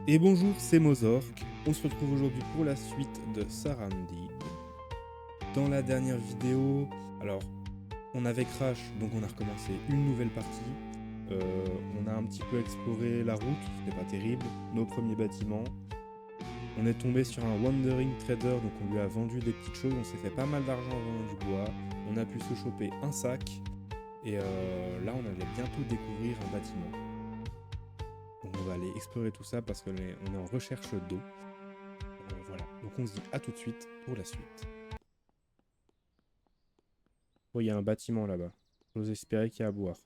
Et bonjour, c'est Mozork. On se retrouve aujourd'hui pour la suite de Surrounded. Dans la dernière vidéo, alors, on avait crash, donc on a recommencé une nouvelle partie. On a un petit peu exploré la route, c'était pas terrible, nos premiers bâtiments. On est tombé sur un Wandering Trader, donc on lui a vendu des petites choses, on s'est fait pas mal d'argent en vendant du bois. On a pu se choper un sac, et là on allait bientôt découvrir un bâtiment. Donc on va aller explorer tout ça parce qu'on est en recherche d'eau. Voilà, donc on se dit à tout de suite pour la suite. Oh, il y a un bâtiment là-bas. J'ose espérer qu'il y a à boire.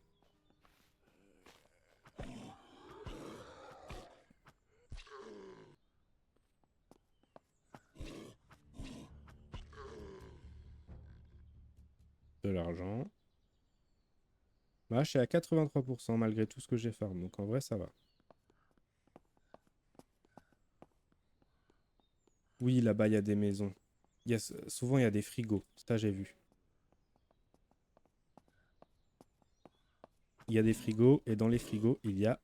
De l'argent. Bah, je suis à 83% malgré tout ce que j'ai farm, donc en vrai ça va. Oui, là-bas il y a des maisons. Souvent il y a des frigos, ça j'ai vu. Il y a des frigos et dans les frigos il y a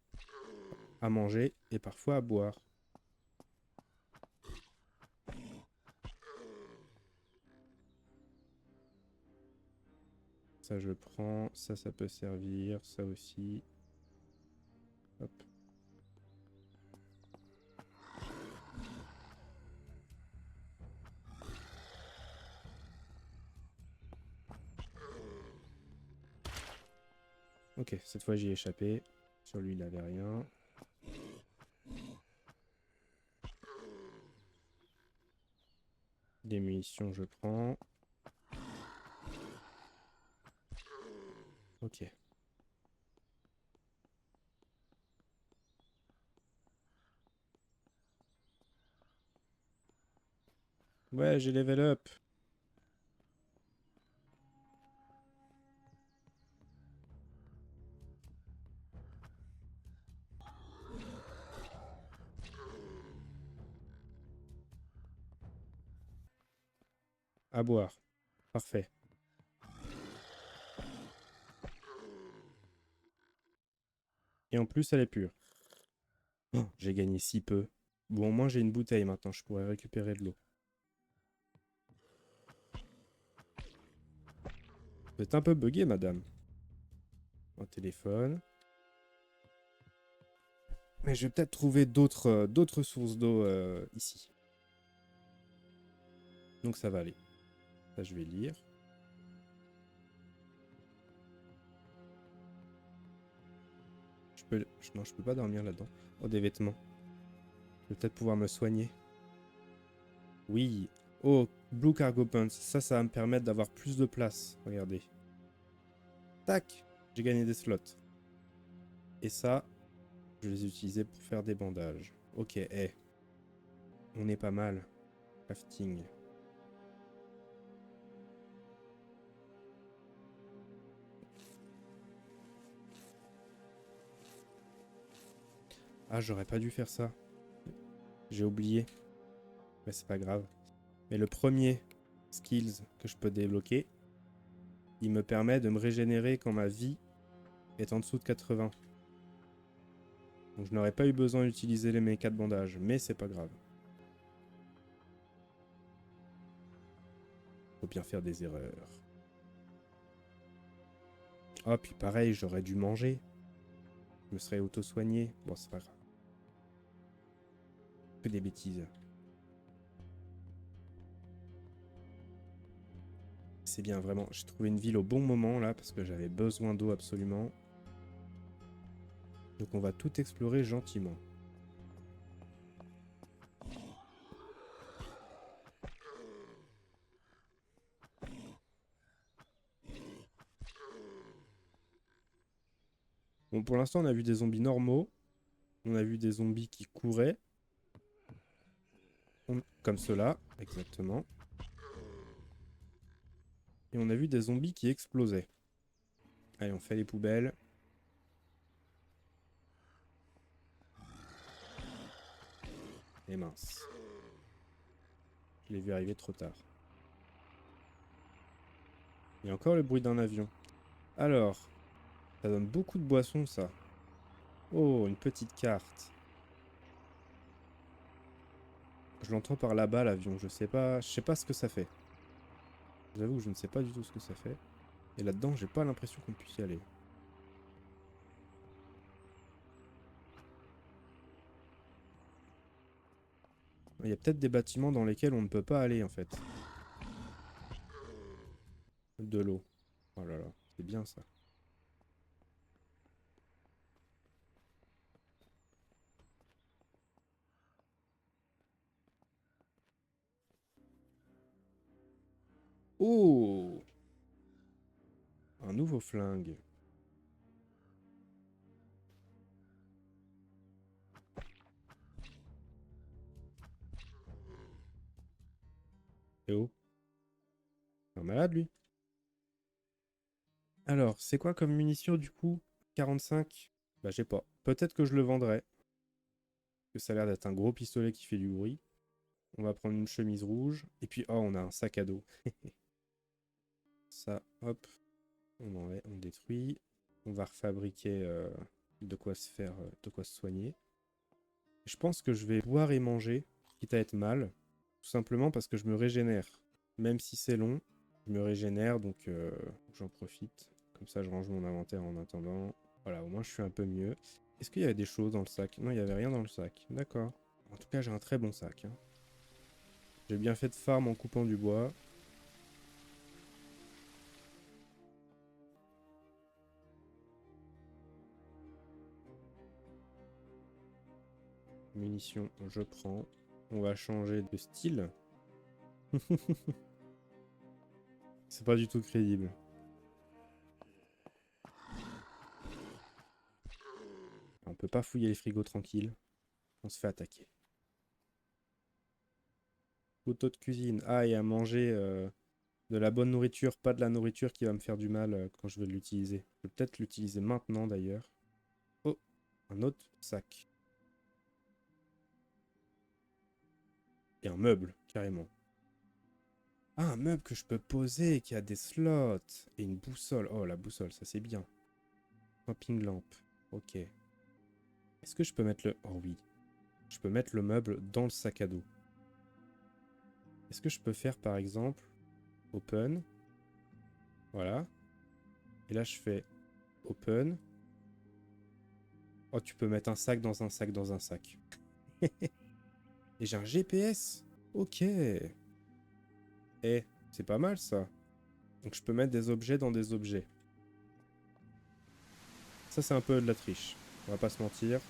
à manger et parfois à boire. Ça je prends, ça peut servir, ça aussi. Hop. Ok, cette fois j'y ai échappé. Sur lui il avait rien. Des munitions je prends. Ok. Ouais, j'ai level up. À boire. Parfait. Et en plus, elle est pure. Oh, j'ai gagné si peu. Bon, au moins j'ai une bouteille maintenant, je pourrais récupérer de l'eau. Vous êtes un peu buggé, madame. Un téléphone. Mais je vais peut-être trouver d'autres sources d'eau ici. Donc ça va aller. Ça, je vais lire. Non, je peux pas dormir là-dedans. Oh, des vêtements. Je vais peut-être pouvoir me soigner. Oui. Oh, Blue Cargo Pants. Ça va me permettre d'avoir plus de place. Regardez. Tac. J'ai gagné des slots. Et ça, je vais les utiliser pour faire des bandages. Ok, on est pas mal. Crafting. Ah, j'aurais pas dû faire ça. J'ai oublié. Mais c'est pas grave. Mais le premier skills que je peux débloquer, il me permet de me régénérer quand ma vie est en dessous de 80. Donc je n'aurais pas eu besoin d'utiliser mes 4 bandages, mais c'est pas grave. Faut bien faire des erreurs. Oh, puis pareil, j'aurais dû manger. Je me serais auto-soigné. Bon, c'est pas grave. Que des bêtises. C'est bien, vraiment. J'ai trouvé une ville au bon moment, là, parce que j'avais besoin d'eau absolument. Donc on va tout explorer gentiment. Bon, pour l'instant, on a vu des zombies normaux. On a vu des zombies qui couraient. Comme cela, exactement. Et on a vu des zombies qui explosaient. Allez, on fait les poubelles. Et mince. Je l'ai vu arriver trop tard. Il y a encore le bruit d'un avion. Alors, ça donne beaucoup de boissons, ça. Oh, une petite carte. Je l'entends par là-bas, l'avion. Je sais pas ce que ça fait. J'avoue que je ne sais pas du tout ce que ça fait. Et là-dedans, j'ai pas l'impression qu'on puisse y aller. Il y a peut-être des bâtiments dans lesquels on ne peut pas aller, en fait. De l'eau. Oh là là, c'est bien ça. Oh! Un nouveau flingue. Eh oh, un malade lui. Alors, c'est quoi comme munition du coup? 45? Bah, j'ai pas. Peut-être que je le vendrai. Que ça a l'air d'être un gros pistolet qui fait du bruit. On va prendre une chemise rouge. Et puis, oh, on a un sac à dos. Ça, hop, on enlève, on détruit. On va refabriquer de quoi se faire, de quoi se soigner. Je pense que je vais boire et manger, quitte à être mal. Tout simplement parce que je me régénère. Même si c'est long, je me régénère, donc j'en profite. Comme ça, je range mon inventaire en attendant. Voilà, au moins je suis un peu mieux. Est-ce qu'il y avait des choses dans le sac? Non, il n'y avait rien dans le sac. D'accord. En tout cas, j'ai un très bon sac. Hein. J'ai bien fait de farm en coupant du bois. Munitions, je prends. On va changer de style. C'est pas du tout crédible. On peut pas fouiller les frigos tranquilles. On se fait attaquer. Couteau de cuisine. Ah, et à manger de la bonne nourriture, pas de la nourriture qui va me faire du mal quand je vais l'utiliser. Je vais peut-être l'utiliser maintenant d'ailleurs. Oh, un autre sac. Et un meuble, carrément. Ah, un meuble que je peux poser, qui a des slots. Et une boussole. Oh, la boussole, ça c'est bien. Camping lampe. Ok. Est-ce que je peux mettre le... Oh oui. Je peux mettre le meuble dans le sac à dos. Est-ce que je peux faire par exemple... Open. Voilà. Et là je fais... Open. Oh, tu peux mettre un sac dans un sac dans un sac. Et j'ai un GPS. Ok. Eh, c'est pas mal ça. Donc je peux mettre des objets dans des objets. Ça c'est un peu de la triche. On va pas se mentir.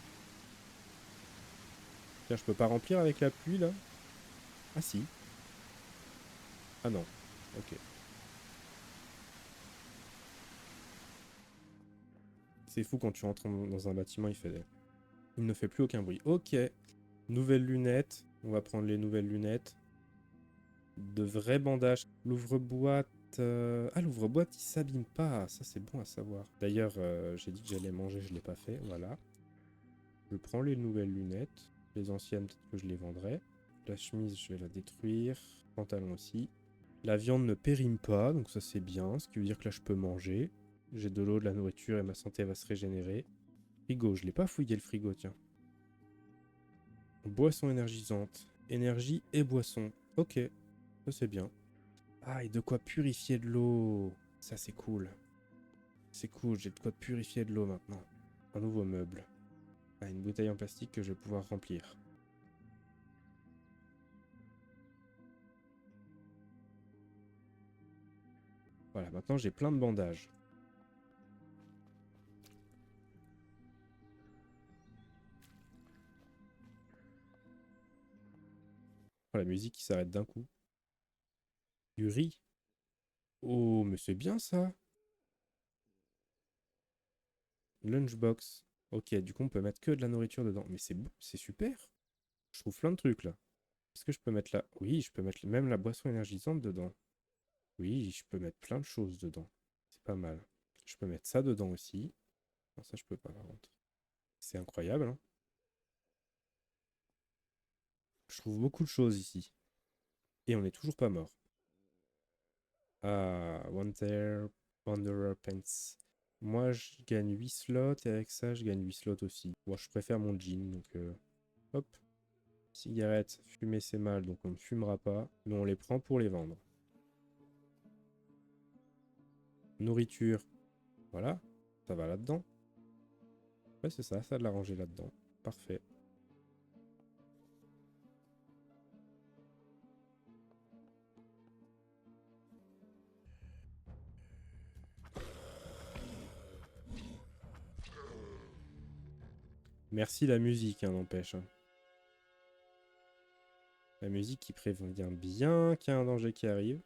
Tiens, je peux pas remplir avec la pluie là? Ah si. Ah non. Ok. C'est fou quand tu rentres dans un bâtiment, il ne fait plus aucun bruit. Ok. Nouvelles lunettes. On va prendre les nouvelles lunettes. De vrais bandages. L'ouvre-boîte. Ah, l'ouvre-boîte, il s'abîme pas. Ça, c'est bon à savoir. D'ailleurs, j'ai dit que j'allais manger, je l'ai pas fait. Voilà. Je prends les nouvelles lunettes. Les anciennes, peut-être que je les vendrai. La chemise, je vais la détruire. Pantalon aussi. La viande ne périme pas, donc ça c'est bien. Ce qui veut dire que là, je peux manger. J'ai de l'eau, de la nourriture et ma santé va se régénérer. Frigo, je l'ai pas fouillé le frigo, tiens. Boisson énergisante. Énergie et boisson. Ok, ça c'est bien. Ah, et de quoi purifier de l'eau. Ça c'est cool. C'est cool, j'ai de quoi purifier de l'eau maintenant. Un nouveau meuble. Ah, une bouteille en plastique que je vais pouvoir remplir. Voilà, maintenant j'ai plein de bandages. Oh, la musique qui s'arrête d'un coup. Du riz. Oh, mais c'est bien ça. Lunchbox. Ok, du coup on peut mettre que de la nourriture dedans. Mais c'est super. Je trouve plein de trucs là. Est-ce que je peux mettre là? Oui, je peux mettre même la boisson énergisante dedans. Oui, je peux mettre plein de choses dedans. C'est pas mal. Je peux mettre ça dedans aussi. Non, ça je peux pas par contre. C'est incroyable, hein. Je trouve beaucoup de choses ici. Et on n'est toujours pas mort. Ah, Wanderer Pants. Moi, je gagne 8 slots et avec ça, je gagne 8 slots aussi. Moi, je préfère mon jean, donc hop. Cigarettes, fumer c'est mal, donc on ne fumera pas, mais on les prend pour les vendre. Nourriture, voilà, ça va là-dedans. Ouais, c'est ça, ça de la ranger là-dedans. Parfait. Merci la musique, hein, n'empêche. Hein. La musique qui prévient bien qu'il y a un danger qui arrive.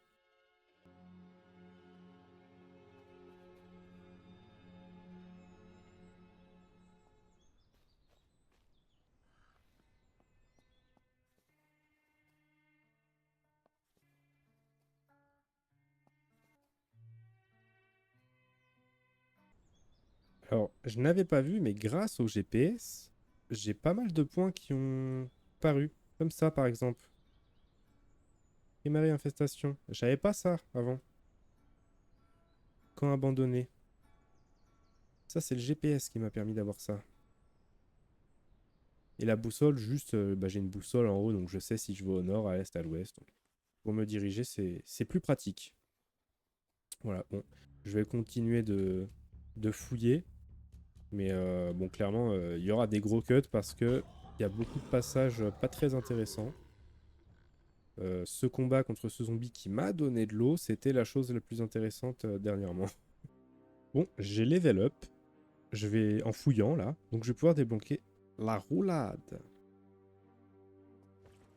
Alors, je n'avais pas vu, mais grâce au GPS, j'ai pas mal de points qui ont paru. Comme ça, par exemple. Primaire infestation. J'avais pas ça avant. Camp abandonné. Ça, c'est le GPS qui m'a permis d'avoir ça. Et la boussole, juste, bah, j'ai une boussole en haut, donc je sais si je vais au nord, à l'est, à l'ouest. Pour me diriger, c'est plus pratique. Voilà, bon. Je vais continuer de fouiller. Mais bon, clairement, il y aura des gros cuts parce que il y a beaucoup de passages pas très intéressants. Ce combat contre ce zombie qui m'a donné de l'eau, c'était la chose la plus intéressante dernièrement. Bon, j'ai level up. Je vais en fouillant là. Donc je vais pouvoir débloquer la roulade.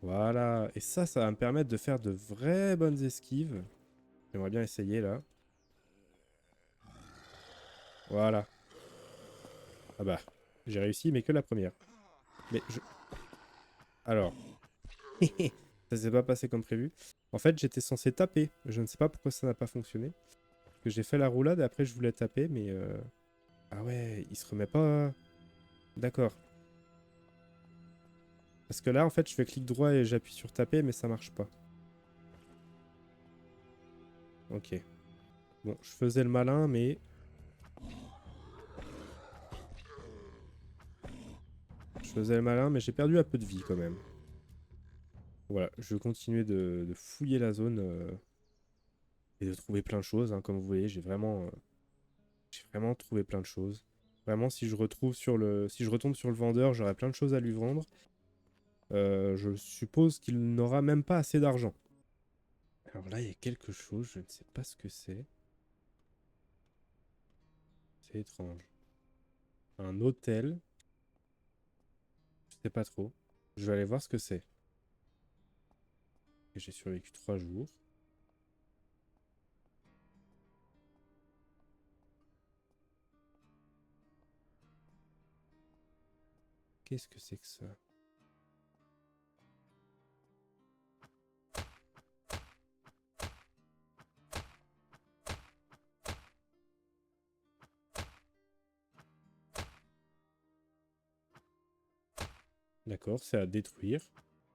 Voilà. Et ça va me permettre de faire de vraies bonnes esquives. J'aimerais bien essayer là. Voilà. Ah bah, j'ai réussi, mais que la première. Mais je... Alors, ça s'est pas passé comme prévu. En fait, j'étais censé taper. Je ne sais pas pourquoi ça n'a pas fonctionné. Parce que j'ai fait la roulade et après je voulais taper, mais... Ah ouais, il se remet pas... D'accord. Parce que là, en fait, je fais clic droit et j'appuie sur taper, mais ça marche pas. Ok. Bon, je faisais le malin, mais... Je faisais le malin, mais j'ai perdu un peu de vie quand même. Voilà, je vais continuer de fouiller la zone et de trouver plein de choses. Hein. Comme vous voyez, j'ai vraiment trouvé plein de choses. Vraiment, si je retrouve sur le, si je retombe sur le vendeur, j'aurai plein de choses à lui vendre. Je suppose qu'il n'aura même pas assez d'argent. Alors là, il y a quelque chose, je ne sais pas ce que c'est. C'est étrange. Un hôtel. Je sais pas trop. Je vais aller voir ce que c'est. J'ai survécu 3 jours. Qu'est-ce que c'est que ça? D'accord, c'est à détruire.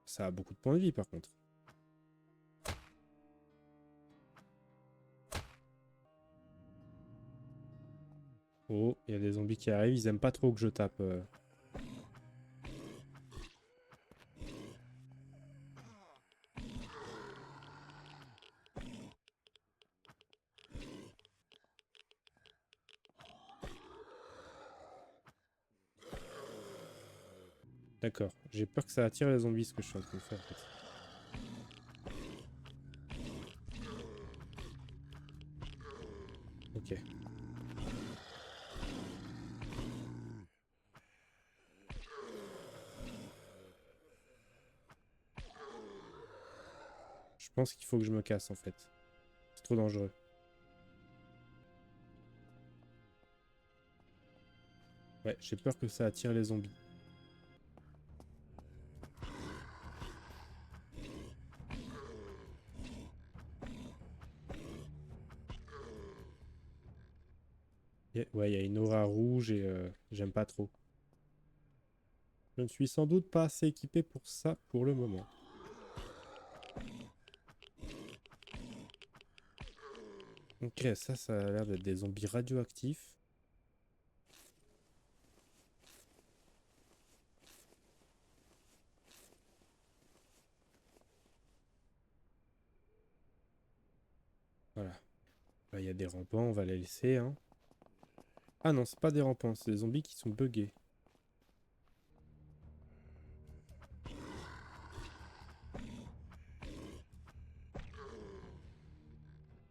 Ça a beaucoup de points de vie par contre. Oh, il y a des zombies qui arrivent, ils aiment pas trop que je tape. D'accord, j'ai peur que ça attire les zombies ce que je suis en train de faire en fait. Ok. Je pense qu'il faut que je me casse en fait. C'est trop dangereux. Ouais, j'ai peur que ça attire les zombies. Ouais, il y a une aura rouge et j'aime pas trop. Je ne suis sans doute pas assez équipé pour ça pour le moment. Ok, ça a l'air d'être des zombies radioactifs. Voilà. Là, il y a des rampants, on va les laisser. Hein. Ah non, c'est pas des rampants, c'est des zombies qui sont buggés.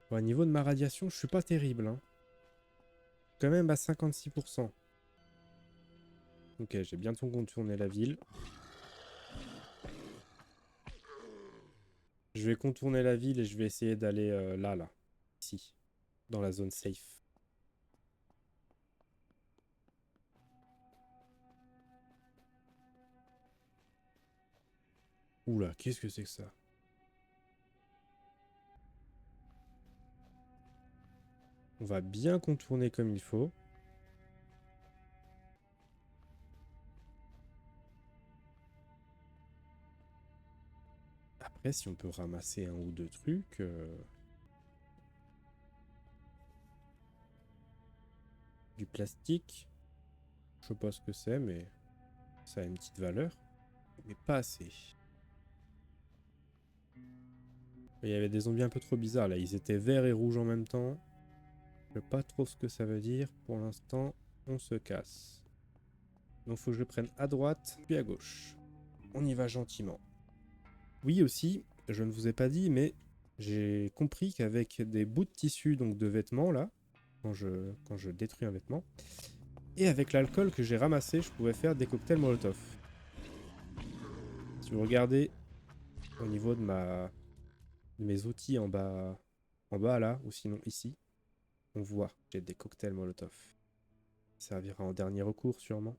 Bon, au niveau de ma radiation, je suis pas terrible. Hein. Quand même à 56%. Ok, j'ai bientôt contourné la ville. Je vais contourner la ville et je vais essayer d'aller là. Ici, dans la zone safe. Oula, qu'est-ce que c'est que ça? On va bien contourner comme il faut. Après, si on peut ramasser un ou deux trucs... Du plastique. Je sais pas ce que c'est, mais ça a une petite valeur. Mais pas assez. Il y avait des zombies un peu trop bizarres là. Ils étaient verts et rouges en même temps. Je sais pas trop ce que ça veut dire. Pour l'instant, on se casse. Donc faut que je prenne à droite, puis à gauche. On y va gentiment. Oui aussi, je ne vous ai pas dit, mais j'ai compris qu'avec des bouts de tissu, donc de vêtements là, quand je détruis un vêtement, et avec l'alcool que j'ai ramassé, je pouvais faire des cocktails Molotov. Si vous regardez au niveau de mes outils en bas là, ou sinon ici, on voit, j'ai des cocktails Molotov. Ça servira en dernier recours sûrement.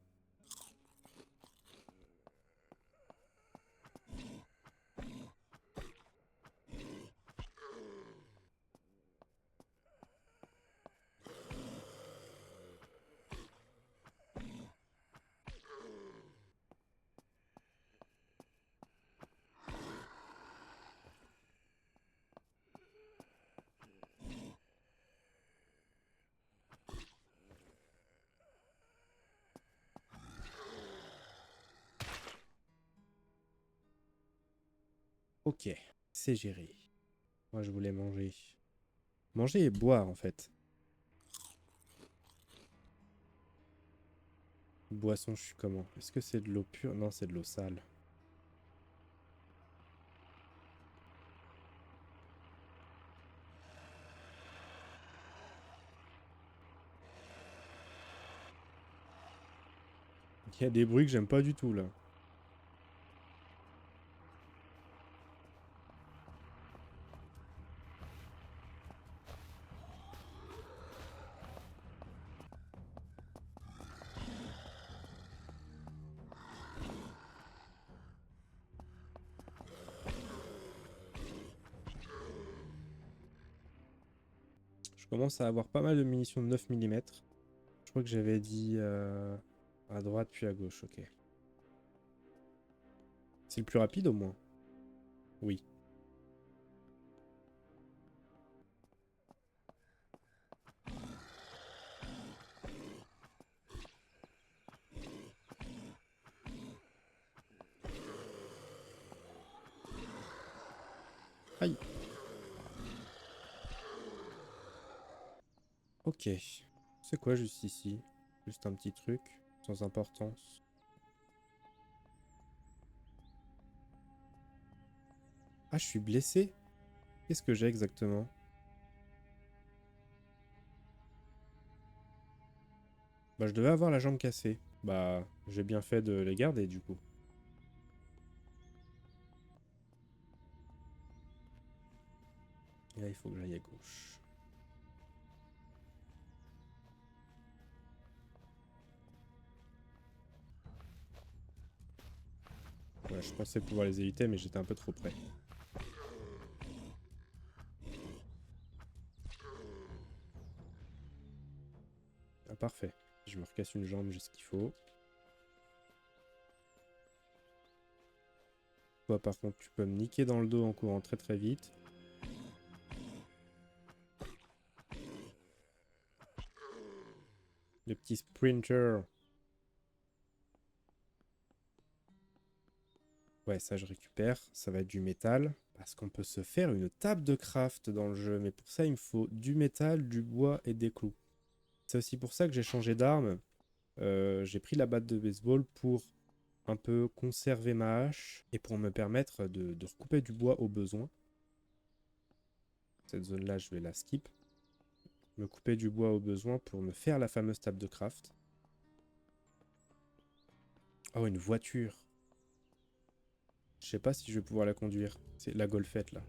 Ok, c'est géré. Moi je voulais manger. Manger et boire en fait. Boisson, je suis comment? Est-ce que c'est de l'eau pure? Non, c'est de l'eau sale. Il y a des bruits que j'aime pas du tout là. Je commence à avoir pas mal de munitions de 9 mm. Je crois que j'avais dit à droite puis à gauche, ok. C'est le plus rapide au moins? Oui. Aïe. Ok. C'est quoi juste ici? Juste un petit truc, sans importance. Ah, je suis blessé? Qu'est-ce que j'ai exactement? Bah, je devais avoir la jambe cassée. Bah, j'ai bien fait de les garder du coup. Et là, il faut que j'aille à gauche. Ouais, je pensais pouvoir les éviter, mais j'étais un peu trop près. Ah, parfait. Je me recasse une jambe, j'ai ce qu'il faut. Toi, par contre, tu peux me niquer dans le dos en courant très très vite. Le petit sprinter. Ouais, ça je récupère. Ça va être du métal. Parce qu'on peut se faire une table de craft dans le jeu. Mais pour ça, il me faut du métal, du bois et des clous. C'est aussi pour ça que j'ai changé d'arme. J'ai pris la batte de baseball pour un peu conserver ma hache et pour me permettre de recouper du bois au besoin. Cette zone-là, je vais la skip. Me couper du bois au besoin pour me faire la fameuse table de craft. Oh, une voiture. Je sais pas si je vais pouvoir la conduire. C'est la golfette, là.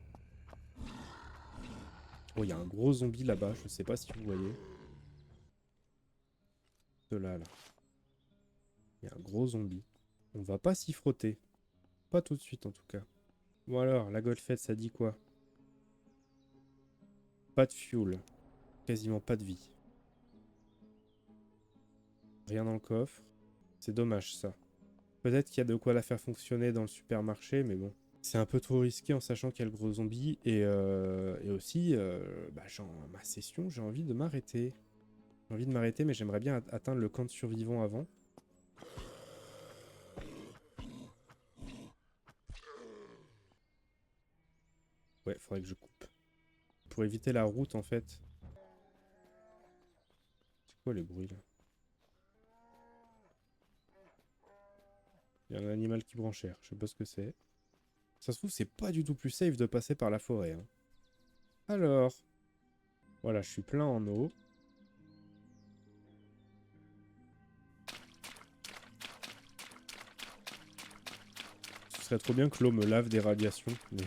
Oh, il y a un gros zombie là-bas. Je sais pas si vous voyez. Là. Il y a un gros zombie. On va pas s'y frotter. Pas tout de suite, en tout cas. Bon alors, la golfette, ça dit quoi? Pas de fuel. Quasiment pas de vie. Rien dans le coffre. C'est dommage, ça. Peut-être qu'il y a de quoi la faire fonctionner dans le supermarché, mais bon. C'est un peu trop risqué en sachant qu'il y a le gros zombie. Et aussi, ma session, j'ai envie de m'arrêter. J'ai envie de m'arrêter, mais j'aimerais bien atteindre le camp de survivants avant. Ouais, faudrait que je coupe. Pour éviter la route, en fait. C'est quoi les bruits, là? Il y a un animal qui branchère, je sais pas ce que c'est. Ça se trouve, c'est pas du tout plus safe de passer par la forêt. Hein. Alors, voilà, je suis plein en eau. Ce serait trop bien que l'eau me lave des radiations, mais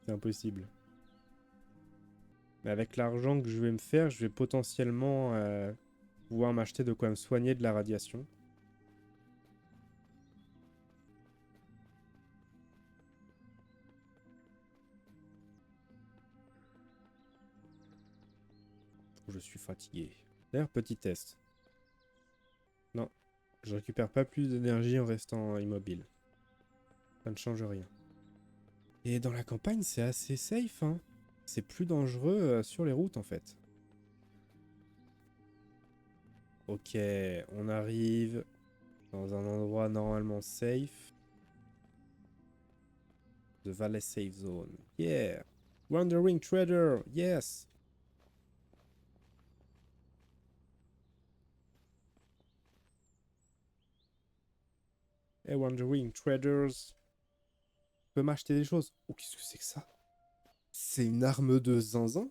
c'est impossible. Mais avec l'argent que je vais me faire, je vais potentiellement pouvoir m'acheter de quoi me soigner de la radiation. Je suis fatigué. D'ailleurs, petit test. Non, je récupère pas plus d'énergie en restant immobile. Ça ne change rien. Et dans la campagne, c'est assez safe, hein. C'est plus dangereux sur les routes, en fait. Ok, on arrive dans un endroit normalement safe. The Valley Safe Zone. Yeah! Wandering Trader! Yes! Hey, Wandering Traders! Tu peux m'acheter des choses? Oh, qu'est-ce que c'est que ça? C'est une arme de zinzin?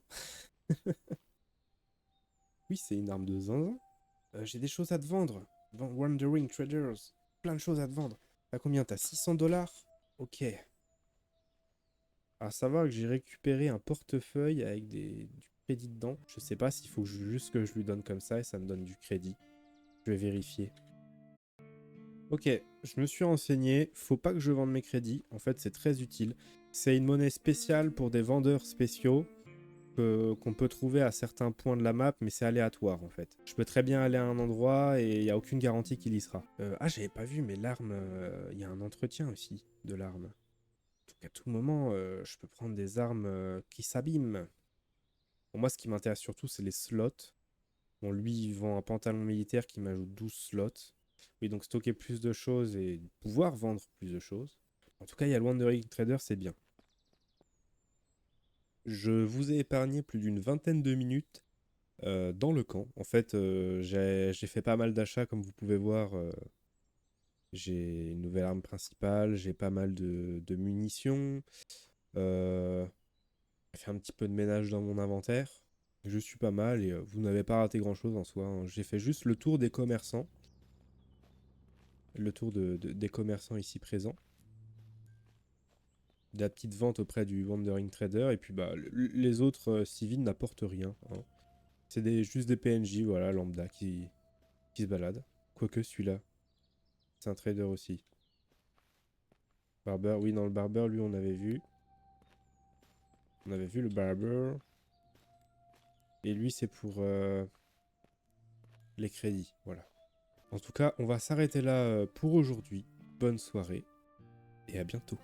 Oui, c'est une arme de zinzin. J'ai des choses à te vendre. Wandering Traders. Plein de choses à te vendre. T'as combien? T'as 600 $? Ok. À savoir que j'ai récupéré un portefeuille avec du crédit dedans. Je sais pas s'il faut juste que je lui donne comme ça et ça me donne du crédit. Je vais vérifier. Ok, je me suis renseigné. Faut pas que je vende mes crédits. En fait, c'est très utile. C'est une monnaie spéciale pour des vendeurs spéciaux qu'on peut trouver à certains points de la map, mais c'est aléatoire en fait. Je peux très bien aller à un endroit et il n'y a aucune garantie qu'il y sera. J'avais pas vu, mais l'arme, il y a un entretien aussi de l'arme. Donc à tout moment, je peux prendre des armes qui s'abîment. Pour moi, ce qui m'intéresse surtout, c'est les slots. Bon, lui, il vend un pantalon militaire qui m'ajoute 12 slots. Oui, donc stocker plus de choses et pouvoir vendre plus de choses. En tout cas, il y a le Wandering Trader, c'est bien. Je vous ai épargné plus d'une vingtaine de minutes dans le camp. En fait, j'ai fait pas mal d'achats, comme vous pouvez voir. J'ai une nouvelle arme principale, j'ai pas mal de munitions. J'ai fait un petit peu de ménage dans mon inventaire. Je suis pas mal et vous n'avez pas raté grand-chose en soi. Hein. J'ai fait juste le tour des commerçants. Le tour des commerçants ici présents. De la petite vente auprès du Wandering Trader. Et puis bah, les autres civils n'apportent rien. Hein. C'est juste des PNJ, voilà, lambda, qui se baladent. Quoique celui-là, c'est un trader aussi. Barber, oui, dans le barber, lui, on avait vu. On avait vu le barber. Et lui, c'est pour les crédits, voilà. En tout cas, on va s'arrêter là pour aujourd'hui. Bonne soirée et à bientôt.